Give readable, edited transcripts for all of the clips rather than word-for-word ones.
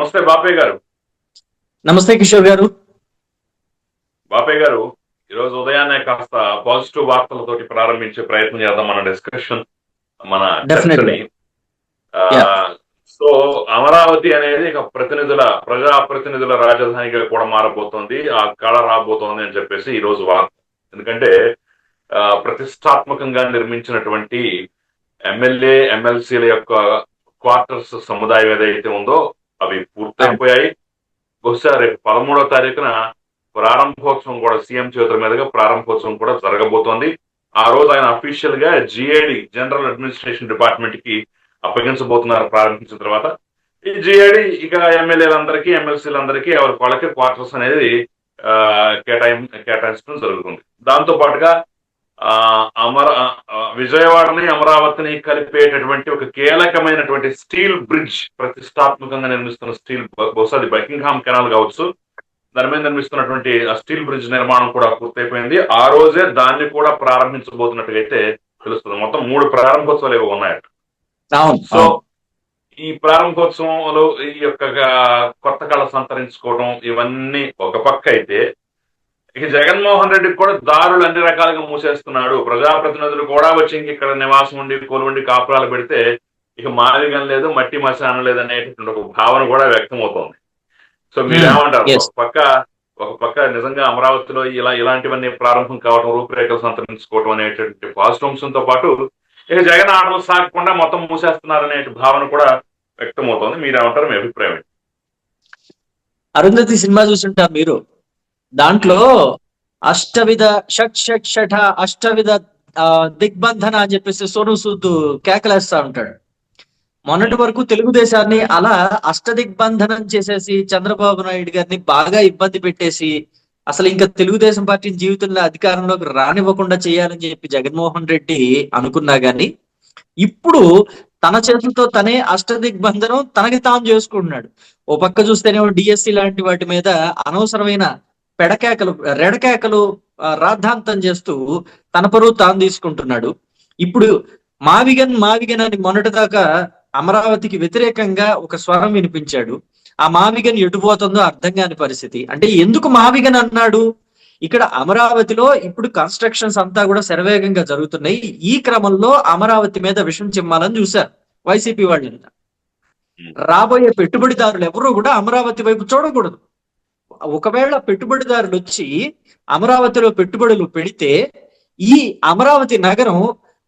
నమస్తే బాపయ్య గారు. నమస్తే కిషోర్ గారు. బాపయ్య గారు, ఈరోజు ఉదయాన్నే కాస్త పాజిటివ్ వార్తలతోటి ప్రారంభించే ప్రయత్నం చేద్దాం మన డిస్కషన్, మన డెఫినెట్గా. చర్చని. యా. సో అమరావతి అనేది ఇక ప్రజాప్రతినిధుల రాజధానిగా కూడా మారబోతోంది, ఆ కళ రాబోతోంది అని చెప్పేసి ఈ రోజు వార్త. ఎందుకంటే ప్రతిష్టాత్మకంగా నిర్మించినటువంటి ఎమ్మెల్యే ఎమ్మెల్సీల యొక్క క్వార్టర్స్ సముదాయం ఏదైతే ఉందో అవి పూర్తయిపోయాయి. బహుశా రేపు 13వ తారీఖున ప్రారంభోత్సవం కూడా సీఎం చేతుల మీదుగా ప్రారంభోత్సవం కూడా జరగబోతోంది. ఆ రోజు ఆయన అఫీషియల్ గా జిఏడి జనరల్ అడ్మినిస్ట్రేషన్ డిపార్ట్మెంట్ కి అప్పగించబోతున్నారు. ప్రారంభించిన తర్వాత ఈ జిఏడి ఇక ఎమ్మెల్యేలందరికీ ఎమ్మెల్సీలందరికీ ఎవరి వాళ్ళకి క్వార్టర్స్ అనేది కేటాయించడం జరుగుతుంది. దాంతో పాటుగా విజయవాడని అమరావతిని కలిపేటటువంటి ఒక కీలకమైనటువంటి స్టీల్ బ్రిడ్జ్, ప్రతిష్టాత్మకంగా నిర్మిస్తున్న స్టీల్, బహుశా అది బకింగ్హామ్ కెనాల్ కావచ్చు, దాని మీద నిర్మిస్తున్నటువంటి ఆ స్టీల్ బ్రిడ్జ్ నిర్మాణం కూడా పూర్తయిపోయింది. ఆ రోజే దాన్ని కూడా ప్రారంభించబోతున్నట్టుగా అయితే తెలుస్తుంది. మొత్తం 3 ప్రారంభోత్సవాలు ఏవో ఉన్నాయట. సో ఈ ప్రారంభోత్సవంలో ఈ యొక్క కొత్త కళ సంతరించుకోవడం ఇవన్నీ ఒక పక్క అయితే, ఇక జగన్మోహన్ రెడ్డికి కూడా దారులు అన్ని రకాలుగా మూసేస్తున్నాడు. ప్రజాప్రతినిధులు కూడా వచ్చి ఇంక ఇక్కడ నివాసం ఉండి కొలువుండి కాపురాలు పెడితే ఇక మాదిగం లేదు, మట్టి మశానం లేదు అనేటువంటి ఒక భావన కూడా వ్యక్తం అవుతోంది. సో మీరేమంటారు? ఒక పక్క నిజంగా అమరావతిలో ఇలాంటివన్నీ ప్రారంభం కావడం, రూపురేఖలు సంతరించుకోవడం అనేటువంటి పాజిటివ్ అంశంతో పాటు ఇక జగన్ ఆటలు సాగకుండా మొత్తం మూసేస్తున్నారనే భావన కూడా వ్యక్తం అవుతోంది. మీరేమంటారు? మీ అభిప్రాయం ఏంటి? అరుంధతి సినిమా చూసుంటారు మీరు. దాంట్లో అష్టవిధ షట్ అష్టవిధ దిగ్బంధన అని చెప్పేసి సోను సూద్ కేకలేస్తా ఉంటాడు. మొన్నటి వరకు తెలుగుదేశాన్ని అలా అష్టదిగ్బంధనం చేసేసి చంద్రబాబు నాయుడు గారిని బాగా ఇబ్బంది పెట్టేసి అసలు ఇంకా తెలుగుదేశం పార్టీని జీవితంలో అధికారంలోకి రానివ్వకుండా చేయాలని చెప్పి జగన్మోహన్ రెడ్డి అనుకున్నా గాని, ఇప్పుడు తన చేతులతో తనే అష్టదిగ్బంధనం తనకి తాను చేసుకుంటున్నాడు. ఓ పక్క చూస్తేనేమో డిఎస్సి లాంటి వాటి మీద అనవసరమైన రెడకేకలు రాద్ధాంతం చేస్తూ తన పరువు తాను తీసుకుంటున్నాడు. ఇప్పుడు మావిగన్ అని మొన్నటిదాకా అమరావతికి వ్యతిరేకంగా ఒక స్వరం వినిపించాడు. ఆ మావిగన్ ఎటుపోతుందో అర్థం కాని పరిస్థితి. అంటే ఎందుకు మావిగన్ అన్నాడు? ఇక్కడ అమరావతిలో ఇప్పుడు కన్స్ట్రక్షన్స్ అంతా కూడా శరవేగంగా జరుగుతున్నాయి. ఈ క్రమంలో అమరావతి మీద విషం చిమ్మాలని చూశారు వైసీపీ వాళ్ళు. రాబోయే పెట్టుబడిదారులు ఎవరు కూడా అమరావతి వైపు చూడకూడదు. ఒకవేళ పెట్టుబడిదారులు వచ్చి అమరావతిలో పెట్టుబడులు పెడితే ఈ అమరావతి నగరం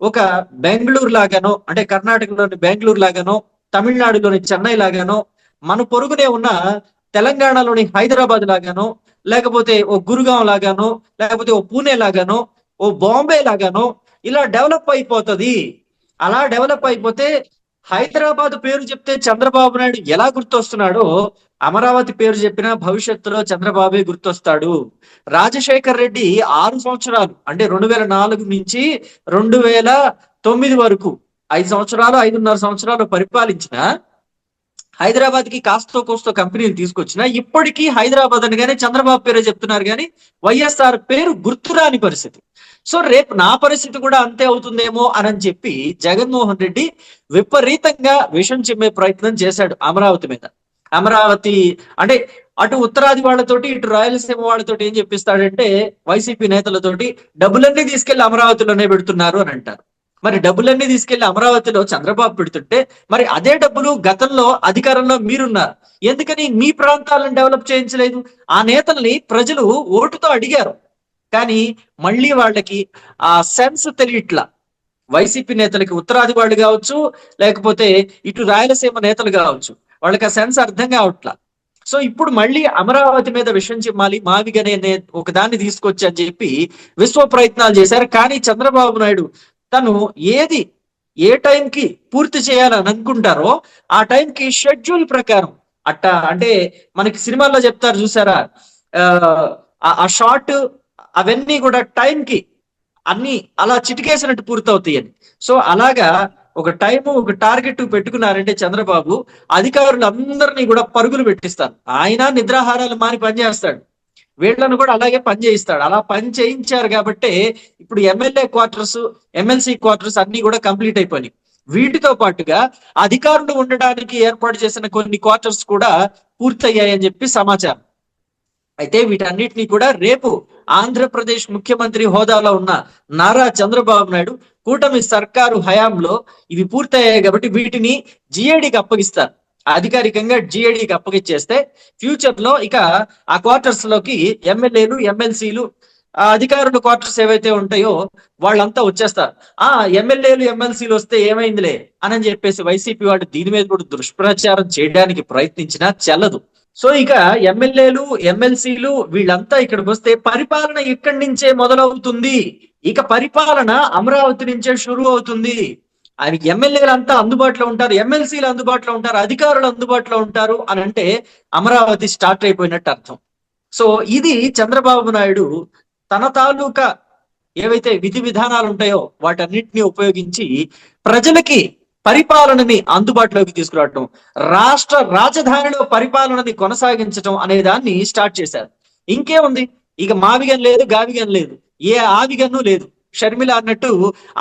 ఒక బెంగళూరు లాగానో, అంటే కర్ణాటకలోని బెంగళూరు లాగానో, తమిళనాడులోని చెన్నై లాగానో, మన పొరుగునే ఉన్న తెలంగాణలోని హైదరాబాద్ లాగానో, లేకపోతే ఓ గురుగాం లాగానో, లేకపోతే ఓ పూణే లాగానో, ఓ బాంబే లాగానో ఇలా డెవలప్ అయిపోతుంది. అలా డెవలప్ అయిపోతే హైదరాబాద్ పేరు చెప్తే చంద్రబాబు నాయుడు ఎలా గుర్తొస్తున్నాడో అమరావతి పేరు చెప్పినా భవిష్యత్తులో చంద్రబాబే గుర్తొస్తాడు. రాజశేఖర్ రెడ్డి 6 సంవత్సరాలు, అంటే 2004 నుంచి 2009 వరకు 5 సంవత్సరాలు 5.5 సంవత్సరాలు పరిపాలించిన హైదరాబాద్ కి కాస్తో కోస్తో కంపెనీలు తీసుకొచ్చిన ఇప్పటికీ హైదరాబాద్ అనగానే చంద్రబాబు పేరే చెప్తున్నారు కానీ వైఎస్ఆర్ పేరు గుర్తురాని పరిస్థితి. సో రేపు నా పరిస్థితి కూడా అంతే అవుతుందేమో అని చెప్పి జగన్మోహన్ రెడ్డి విపరీతంగా విషం చిమ్మే ప్రయత్నం చేశాడు అమరావతి మీద. అమరావతి అంటే అటు ఉత్తరాది వాళ్ళతోటి ఇటు రాయలసీమ వాళ్ళతోటి ఏం చెప్పిస్తాడంటే వైసీపీ నేతలతోటి డబ్బులన్నీ తీసుకెళ్లి అమరావతిలోనే పెడుతున్నారు అని అంటారు. మరి డబ్బులన్నీ తీసుకెళ్లి అమరావతిలో చంద్రబాబు పెడుతుంటే మరి అదే డబ్బులు గతంలో అధికారంలో మీరున్నారు, ఎందుకని మీ ప్రాంతాలను డెవలప్ చేయించలేదు? ఆ నేతల్ని ప్రజలు ఓటుతో అడిగారు, కానీ మళ్ళీ వాళ్ళకి ఆ సెన్స్ తెలియట్లా. వైసీపీ నేతలకి ఉత్తరాది వాళ్ళు కావచ్చు, లేకపోతే ఇటు రాయలసీమ నేతలు కావచ్చు, వాళ్ళకి ఆ సెన్స్ అర్థం కావట్లా. సో ఇప్పుడు మళ్ళీ అమరావతి మీద విషం చిమ్మాలి, మావిగనే ఒక దాన్ని తీసుకొచ్చి అని చెప్పి విశ్వ ప్రయత్నాలు చేశారు. కానీ చంద్రబాబు నాయుడు తను ఏ టైంకి పూర్తి చేయాలని అనుకుంటారో ఆ టైంకి షెడ్యూల్ ప్రకారం అంటే మనకి సినిమాల్లో చెప్తారు చూసారా, ఆ షార్ట్ అవన్నీ కూడా టైంకి అన్ని అలా చిటికేసినట్టు పూర్తవుతాయి అని. సో అలాగా ఒక టైము ఒక టార్గెట్ పెట్టుకున్నారంటే చంద్రబాబు అధికారులందరినీ కూడా పరుగులు పెట్టిస్తారు. ఆయన నిద్రాహారాలు మాని పనిచేస్తాడు, వీళ్ళను కూడా అలాగే పని చేయిస్తాడు. అలా పని చేయించారు కాబట్టి ఇప్పుడు ఎమ్మెల్యే క్వార్టర్స్ ఎమ్మెల్సీ క్వార్టర్స్ అన్ని కూడా కంప్లీట్ అయిపోయినాయి. వీటితో పాటుగా అధికారులు ఉండడానికి ఏర్పాటు చేసిన కొన్ని క్వార్టర్స్ కూడా పూర్తయ్యాయని చెప్పి సమాచారం. అయితే వీటన్నిటినీ కూడా రేపు ఆంధ్రప్రదేశ్ ముఖ్యమంత్రి హోదాలో ఉన్న నారా చంద్రబాబు నాయుడు కూటమి సర్కారు హయాంలో ఇవి పూర్తయ్యాయి కాబట్టి వీటిని జిఏడికి అప్పగిస్తారు. అధికారికంగా జిఏడికి అప్పగిచ్చేస్తే ఫ్యూచర్ లో ఇక ఆ క్వార్టర్స్ లోకి ఎమ్మెల్యేలు, ఎమ్మెల్సీలు, ఆ అధికారుల క్వార్టర్స్ ఏవైతే ఉంటాయో వాళ్ళంతా వచ్చేస్తారు. ఆ ఎమ్మెల్యేలు, ఎమ్మెల్సీలు వస్తే ఏమైందిలే అని చెప్పేసి వైసీపీ వాళ్ళు దీని మీద కూడా దుష్ప్రచారం చేయడానికి ప్రయత్నించినా చెల్లదు. సో ఇక ఎమ్మెల్యేలు, ఎమ్మెల్సీలు వీళ్ళంతా ఇక్కడికి వస్తే పరిపాలన ఇక్కడి నుంచే మొదలవుతుంది. ఇక పరిపాలన అమరావతి నుంచే షురు అవుతుంది. ఆయన ఎమ్మెల్యేలు అంతా అందుబాటులో ఉంటారు, ఎమ్మెల్సీలు అందుబాటులో ఉంటారు, అధికారులు అందుబాటులో ఉంటారు అని అంటే అమరావతి స్టార్ట్ అయిపోయినట్టు అర్థం. సో ఇది చంద్రబాబు నాయుడు తన తాలూకా ఏవైతే విధి విధానాలు ఉంటాయో వాటన్నిటిని ఉపయోగించి ప్రజలకి పరిపాలనని అందుబాటులోకి తీసుకురావటం, రాష్ట్ర రాజధానిలో పరిపాలనని కొనసాగించడం అనే దాన్ని స్టార్ట్ చేశారు. ఇంకేముంది, ఇక మావిగన్ లేదు, గావిగన్ లేదు, ఏ ఆవిగన్ను లేదు. షర్మిల అన్నట్టు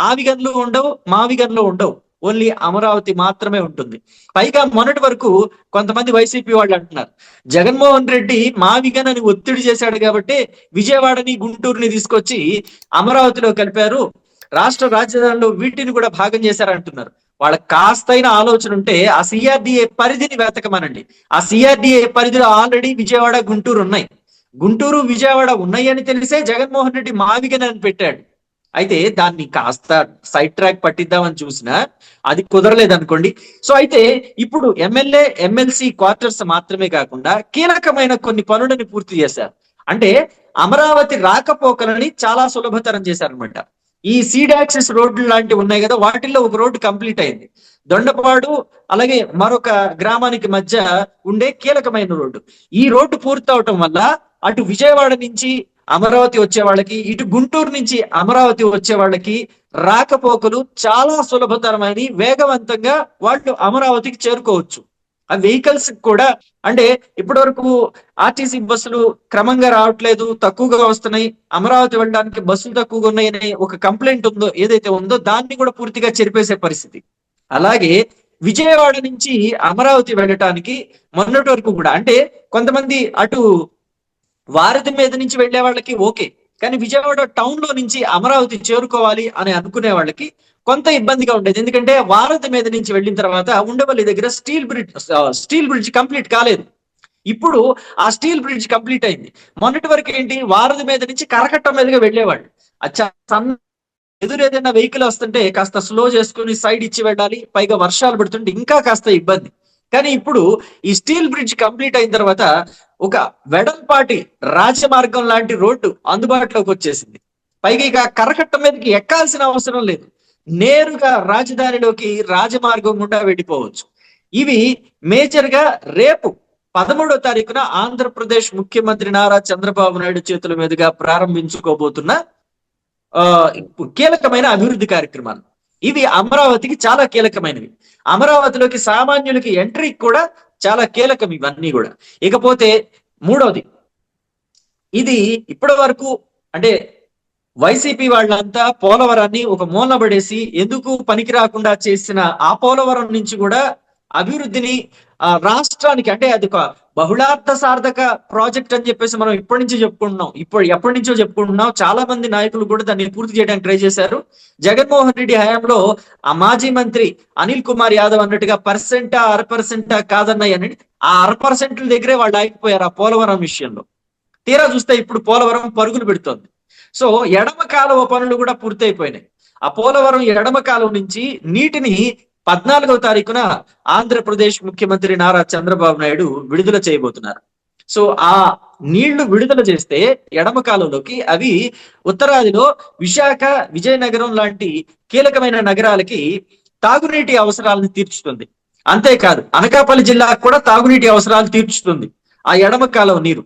ఆవిగన్లు ఉండవు, మావిగన్లు ఉండవు, ఓన్లీ అమరావతి మాత్రమే ఉంటుంది. పైగా మొన్నటి వరకు కొంతమంది వైసీపీ వాళ్ళు అంటున్నారు జగన్మోహన్ రెడ్డి మావిగన్ అని ఒత్తిడి చేశాడు కాబట్టి విజయవాడని, గుంటూరుని తీసుకొచ్చి అమరావతిలో కలిపారు, రాష్ట్ర రాజధానిలో వీటిని కూడా భాగం చేశారంటున్నారు. వాళ్ళకి కాస్తైన ఆలోచన ఉంటే ఆ సిఆర్డిఏ పరిధిని వెతకమనండి. ఆ సిఆర్డిఏ పరిధిలో ఆల్రెడీ విజయవాడ, గుంటూరు ఉన్నాయి. గుంటూరు, విజయవాడ ఉన్నాయి అని తెలిసే జగన్మోహన్ రెడ్డి మావిగన్ అని పెట్టాడు. అయితే దాన్ని కాస్త సైడ్ ట్రాక్ పట్టిద్దామని చూసినా అది కుదరలేదు అనుకోండి. సో అయితే ఇప్పుడు ఎమ్మెల్యే, ఎమ్మెల్సీ క్వార్టర్స్ మాత్రమే కాకుండా కీలకమైన కొన్ని పనులను పూర్తి చేశారు. అంటే అమరావతి రాకపోకలని చాలా సులభతరం చేశారనమాట. ఈ సీడ్ యాక్సెస్ రోడ్లు లాంటివి ఉన్నాయి కదా, వాటిల్లో ఒక రోడ్డు కంప్లీట్ అయింది. దొండపాడు అలాగే మరొక గ్రామానికి మధ్య ఉండే కీలకమైన రోడ్డు. ఈ రోడ్డు పూర్తవటం వల్ల అటు విజయవాడ నుంచి అమరావతి వచ్చే వాళ్ళకి, ఇటు గుంటూరు నుంచి అమరావతి వచ్చే వాళ్ళకి రాకపోకలు చాలా సులభతరమైన, వేగవంతంగా వాళ్ళు అమరావతికి చేరుకోవచ్చు. ఆ వెహికల్స్ కూడా అంటే ఇప్పటి వరకు ఆర్టీసీ బస్సులు క్రమంగా రావట్లేదు, తక్కువగా వస్తున్నాయి, అమరావతి వెళ్ళడానికి బస్సులు తక్కువగా ఉన్నాయని ఒక కంప్లైంట్ ఉందో ఏదైతే ఉందో దాన్ని కూడా పూర్తిగా చెరిపేసే పరిస్థితి. అలాగే విజయవాడ నుంచి అమరావతి వెళ్ళటానికి మొన్నటి వరకు కూడా అంటే కొంతమంది అటు వారధి మీద నుంచి వెళ్లే వాళ్ళకి ఓకే, కానీ విజయవాడ టౌన్ లో నుంచి అమరావతి చేరుకోవాలి అని అనుకునే వాళ్ళకి కొంత ఇబ్బందిగా ఉండేది. ఎందుకంటే వారధి మీద నుంచి వెళ్ళిన తర్వాత ఉండవల్లి దగ్గర స్టీల్ బ్రిడ్జ్ కంప్లీట్ కాలేదు. ఇప్పుడు ఆ స్టీల్ బ్రిడ్జ్ కంప్లీట్ అయింది. మొన్నటి వరకు ఏంటి, వారధి మీద నుంచి కరకట్ట మీదుగా వెళ్ళేవాళ్ళు. అచ్చా ఎదురు ఏదైనా వెహికల్ వస్తుంటే కాస్త స్లో చేసుకుని సైడ్ ఇచ్చి వెళ్ళాలి, పైగా వర్షాలు పడుతుంటే ఇంకా కాస్త ఇబ్బంది. కానీ ఇప్పుడు ఈ స్టీల్ బ్రిడ్జ్ కంప్లీట్ అయిన తర్వాత ఒక వెడల్పాటి రాజమార్గం లాంటి రోడ్డు అందుబాటులోకి వచ్చేసింది. పైగా ఇక కరకట్ట మీదకి ఎక్కాల్సిన అవసరం లేదు, నేరుగా రాజధానిలోకి రాజమార్గం గుండా వెళ్ళిపోవచ్చు. ఇవి మేజర్ గా రేపు 13వ తారీఖున ఆంధ్రప్రదేశ్ ముఖ్యమంత్రి నారా చంద్రబాబు నాయుడు చేతుల మీదుగా ప్రారంభించుకోబోతున్న కీలకమైన అభివృద్ధి కార్యక్రమాలు. ఇవి అమరావతికి చాలా కీలకమైనవి. అమరావతిలోకి సామాన్యులకి ఎంట్రీ కూడా చాలా కీలకం ఇవన్నీ కూడా. ఇకపోతే మూడవది, ఇది ఇప్పటి వరకు అంటే వైసీపీ వాళ్ళంతా పోలవరాన్ని ఒక మూలన పడేసి ఎందుకు పనికి రాకుండా చేసిన ఆ పోలవరం నుంచి కూడా అభివృద్ధిని రాష్ట్రానికి అంటే అది ఒక బహుళార్థ సార్థక ప్రాజెక్ట్ అని చెప్పేసి మనం ఇప్పటి నుంచి చెప్పుకుంటున్నాం, ఎప్పటి నుంచో చెప్పుకుంటున్నాం. చాలా మంది నాయకులు కూడా దాన్ని పూర్తి చేయడానికి ట్రై చేశారు. జగన్మోహన్ రెడ్డి హయాంలో ఆ మాజీ మంత్రి అనిల్ కుమార్ యాదవ్ అన్నట్టుగా పర్సెంటా 1% కాదన్నాయి అని ఆ 1% దగ్గరే వాళ్ళు ఆగిపోయారు ఆ పోలవరం విషయంలో. తీరా చూస్తే ఇప్పుడు పోలవరం పరుగులు పెడుతోంది. సో ఎడమ కాలువ పనులు కూడా పూర్తయిపోయినాయి. ఆ పోలవరం ఎడమ కాలువ నుంచి నీటిని 14వ తారీఖున ఆంధ్రప్రదేశ్ ముఖ్యమంత్రి నారా చంద్రబాబు నాయుడు విడుదల చేయబోతున్నారు. సో ఆ నీళ్లు విడుదల చేస్తే ఎడమ కాలంలోకి అవి ఉత్తరాదిలో విశాఖ, విజయనగరం లాంటి కీలకమైన నగరాలకి తాగునీటి అవసరాలను తీర్చుతుంది. అంతేకాదు అనకాపల్లి జిల్లాకు కూడా తాగునీటి అవసరాలు తీర్చుతుంది ఆ ఎడమ కాలువ నీరు.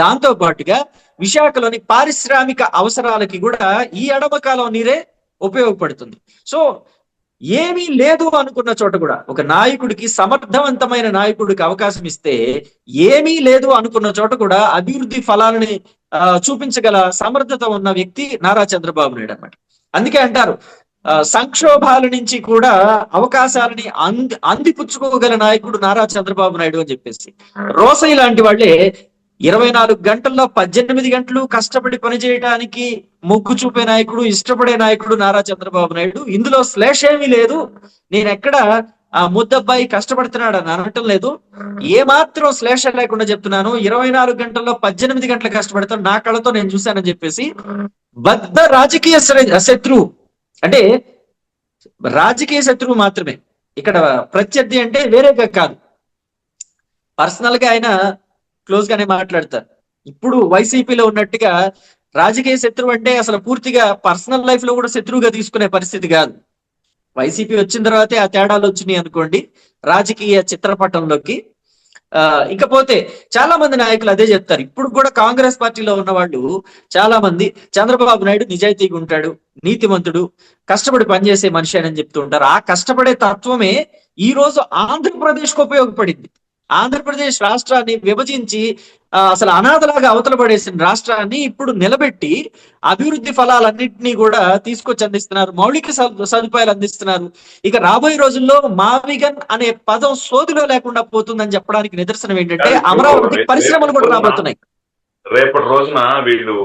దాంతో పాటుగా విశాఖలోని పారిశ్రామిక అవసరాలకి కూడా ఈ ఎడమ కాలువ నీరే ఉపయోగపడుతుంది. సో ఏమీ లేదు అనుకున్న చోట కూడా ఒక నాయకుడికి, సమర్థవంతమైన నాయకుడికి అవకాశం ఇస్తే ఏమీ లేదు అనుకున్న చోట కూడా అభివృద్ధి ఫలాలని చూపించగల సమర్థత ఉన్న వ్యక్తి నారా చంద్రబాబు నాయుడు అన్నమాట. అందుకే అంటారు సంక్షోభాల నుంచి కూడా అవకాశాలని అందిపుచ్చుకోగల నాయకుడు నారా చంద్రబాబు నాయుడు అని చెప్పేసి. రోసయ్య లాంటి వాళ్ళే 24 గంటల్లో 18 గంటలు కష్టపడి పనిచేయడానికి మొగ్గు చూపే నాయకుడు, ఇష్టపడే నాయకుడు నారా చంద్రబాబు నాయుడు. ఇందులో శ్లేష ఏమీ లేదు. నేను ఎక్కడ ఆ ముద్దబ్బాయి కష్టపడుతున్నాడు అని అనటం లేదు, ఏమాత్రం శ్లేష లేకుండా చెప్తున్నాను. 24 గంటల్లో 18 గంటలు కష్టపడతాను, నా కళ్ళతో నేను చూశానని చెప్పేసి. బద్ద రాజకీయ శత్రువు అంటే రాజకీయ శత్రువు మాత్రమే, ఇక్కడ ప్రత్యర్థి అంటే వేరేగా కాదు. పర్సనల్ గా ఆయన క్లోజ్ గానే మాట్లాడతారు. ఇప్పుడు వైసీపీలో ఉన్నట్టుగా రాజకీయ శత్రువు అంటే అసలు పూర్తిగా పర్సనల్ లైఫ్ లో కూడా శత్రువుగా తీసుకునే పరిస్థితి కాదు. వైసీపీ వచ్చిన తర్వాతే ఆ తేడాలు వచ్చినాయి అనుకోండి రాజకీయ చిత్రపటంలోకి. ఇకపోతే చాలా మంది నాయకులు అదే చెప్తారు. ఇప్పుడు కూడా కాంగ్రెస్ పార్టీలో ఉన్న వాళ్ళు చాలా మంది చంద్రబాబు నాయుడు నిజాయితీగా ఉంటాడు, నీతిమంతుడు, కష్టపడి పనిచేసే మనిషి అని చెప్తూ ఉంటారు. ఆ కష్టపడే తత్వమే ఈ రోజు ఆంధ్రప్రదేశ్ కు ఉపయోగపడింది. ఆంధ్రప్రదేశ్ రాష్ట్రాన్ని విభజించి అసలు అనాథలాగా అవతల పడేసిన రాష్ట్రాన్ని ఇప్పుడు నిలబెట్టి అభివృద్ధి ఫలాలన్నింటినీ కూడా తీసుకొచ్చి అందిస్తున్నారు, మౌలిక సదుపాయాలు అందిస్తున్నారు. ఇక రాబోయే రోజుల్లో మావిగన్ అనే పదం సోదిలో లేకుండా పోతుందని చెప్పడానికి నిదర్శనం ఏంటంటే అమరావతి పరిశ్రమలు కూడా రాబోతున్నాయి. రేపటి రోజున వీళ్ళు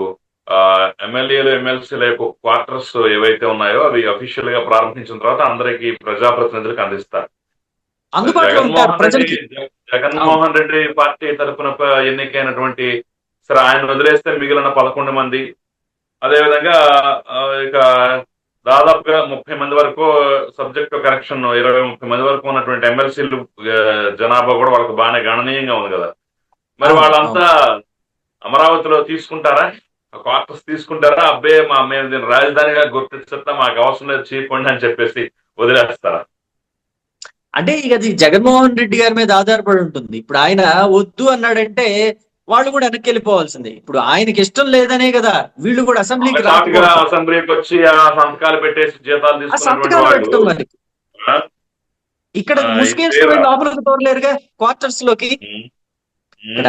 ఎమ్మెల్యేలు ఎమ్మెల్సీల యొక్క క్వార్టర్స్ ఏవైతే ఉన్నాయో అవి అఫీషియల్ గా ప్రారంభించిన తర్వాత అందరికి ప్రజాప్రతినిధులకు అందిస్తారు. అందుబాటులో ఉంటారు ప్రజలకి. జగన్మోహన్ రెడ్డి పార్టీ తరఫున ఎన్నికైనటువంటి సరే ఆయన వదిలేస్తే మిగిలిన 11 మంది, అదేవిధంగా ఇక దాదాపుగా 30 మంది వరకు సబ్జెక్ట్ కరెక్షన్ 20-30 మంది వరకు ఉన్నటువంటి ఎమ్మెల్సీలు జనాభా కూడా వాళ్ళకి బాగానే గణనీయంగా ఉంది కదా. మరి వాళ్ళంతా అమరావతిలో తీసుకుంటారా, క్వార్టర్స్ తీసుకుంటారా? అబ్బే మేము దీన్ని రాజధానిగా గుర్తించా, మాకు అవసరం లేదు చేయకండి అని చెప్పేసి వదిలేస్తారా? అంటే ఇక అది జగన్మోహన్ రెడ్డి గారి మీద ఆధారపడి ఉంటుంది. ఇప్పుడు ఆయన వద్దు అన్నాడంటే వాళ్ళు కూడా వెనక్కి వెళ్ళిపోవాల్సిందే. ఇప్పుడు ఆయనకి ఇష్టం లేదనే కదా వీళ్ళు కూడా అసెంబ్లీకి వచ్చి సంతకాలు పెట్టేసి జీతాలు పెట్టడం. మరి ఇక్కడ ముసుగేసుకుని లోపలికి తోరలేరుగా క్వార్టర్స్ లోకి. ఇక్కడ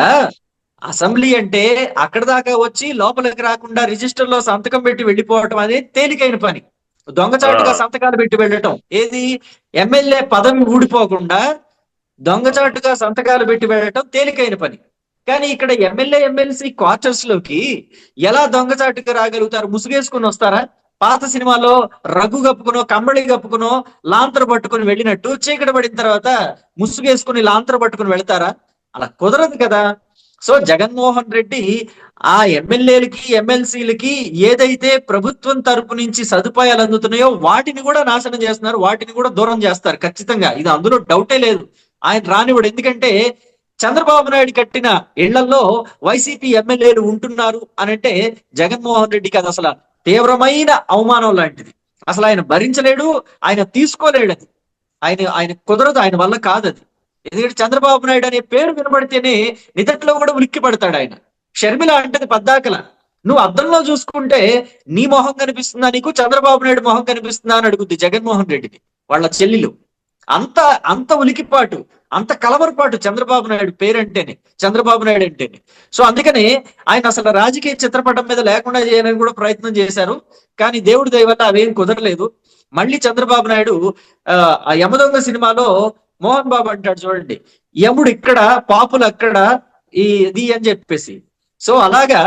అసెంబ్లీ అంటే అక్కడ దాకా వచ్చి లోపలికి రాకుండా రిజిస్టర్ లో సంతకం పెట్టి వెళ్ళిపోవటం అనేది తేలికైన పని. దొంగచాటుగా సంతకాలు పెట్టి వెళ్ళటం ఏది, ఎమ్మెల్యే పదవి ఊడిపోకుండా దొంగచాటుగా సంతకాలు పెట్టి వెళ్ళటం తేలికైన పని. కానీ ఇక్కడ ఎమ్మెల్యే ఎమ్మెల్సీ క్వార్టర్స్ లోకి ఎలా దొంగచాటుగా రాగలుగుతారు? ముసుగేసుకుని వస్తారా? పాత సినిమాలో రఘు కప్పుకునో కంబళి కప్పుకునో లాంతర పట్టుకుని వెళ్ళినట్టు చీకటి పడిన తర్వాత ముసుగేసుకుని లాంతర పట్టుకుని వెళ్తారా? అలా కుదరదు కదా. సో జగన్మోహన్ రెడ్డి ఆ ఎమ్మెల్యేలకి ఎమ్మెల్సీలకి ఏదైతే ప్రభుత్వం తరపు నుంచి సదుపాయాలు అందుతున్నాయో వాటిని కూడా నాశనం చేస్తున్నారు, వాటిని కూడా దూరం చేస్తారు ఖచ్చితంగా. ఇది అందులో డౌటే లేదు. ఆయన రానివాడు. ఎందుకంటే చంద్రబాబు నాయుడు కట్టిన ఇళ్లలో వైసీపీ ఎమ్మెల్యేలు ఉంటున్నారు అని అంటే జగన్మోహన్ రెడ్డికి అది అసలు తీవ్రమైన అవమానం లాంటిది. అసలు ఆయన భరించలేడు, ఆయన తీసుకోలేడు. అది ఆయన కుదరదు, ఆయన వల్ల కాదది. ఎందుకంటే చంద్రబాబు నాయుడు అనే పేరు వినబడితేనే నిదట్లో కూడా ఉలిక్కి పడతాడు ఆయన. షర్మిల అంటది పద్దాకల, నువ్వు అద్దంలో చూసుకుంటే నీ మొహం కనిపిస్తుందా, నీకు చంద్రబాబు నాయుడు మొహం కనిపిస్తుందా అని అడుగుద్ది జగన్మోహన్ రెడ్డిని వాళ్ళ చెల్లెలు. అంత ఉలికిపాటు, అంత కలవరపాటు చంద్రబాబు నాయుడు పేరంటేనే, చంద్రబాబు నాయుడు అంటేనే. సో అందుకని ఆయన అసలు రాజకీయ చిత్రపటం మీద లేకుండా చేయాలని కూడా ప్రయత్నం చేశారు. కానీ దేవుడి దయ వల్ల అవేం కుదరలేదు. మళ్ళీ చంద్రబాబు నాయుడు ఆ యమదొంగ సినిమాలో మోహన్ బాబు అంటాడు చూడండి, యముడు ఇక్కడ పాపులు అక్కడ ఇది అని చెప్పేసి. సో అలాగా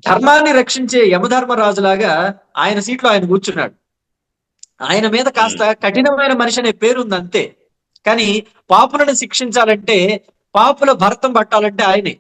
ధర్మాన్ని రక్షించే యమధర్మరాజులాగా ఆయన సీట్లో ఆయన కూర్చున్నాడు. ఆయన మీద కాస్త కఠినమైన మనిషి అనే పేరుంది అంతే. కానీ పాపులను శిక్షించాలంటే, పాపుల భరతం పట్టాలంటే ఆయనే.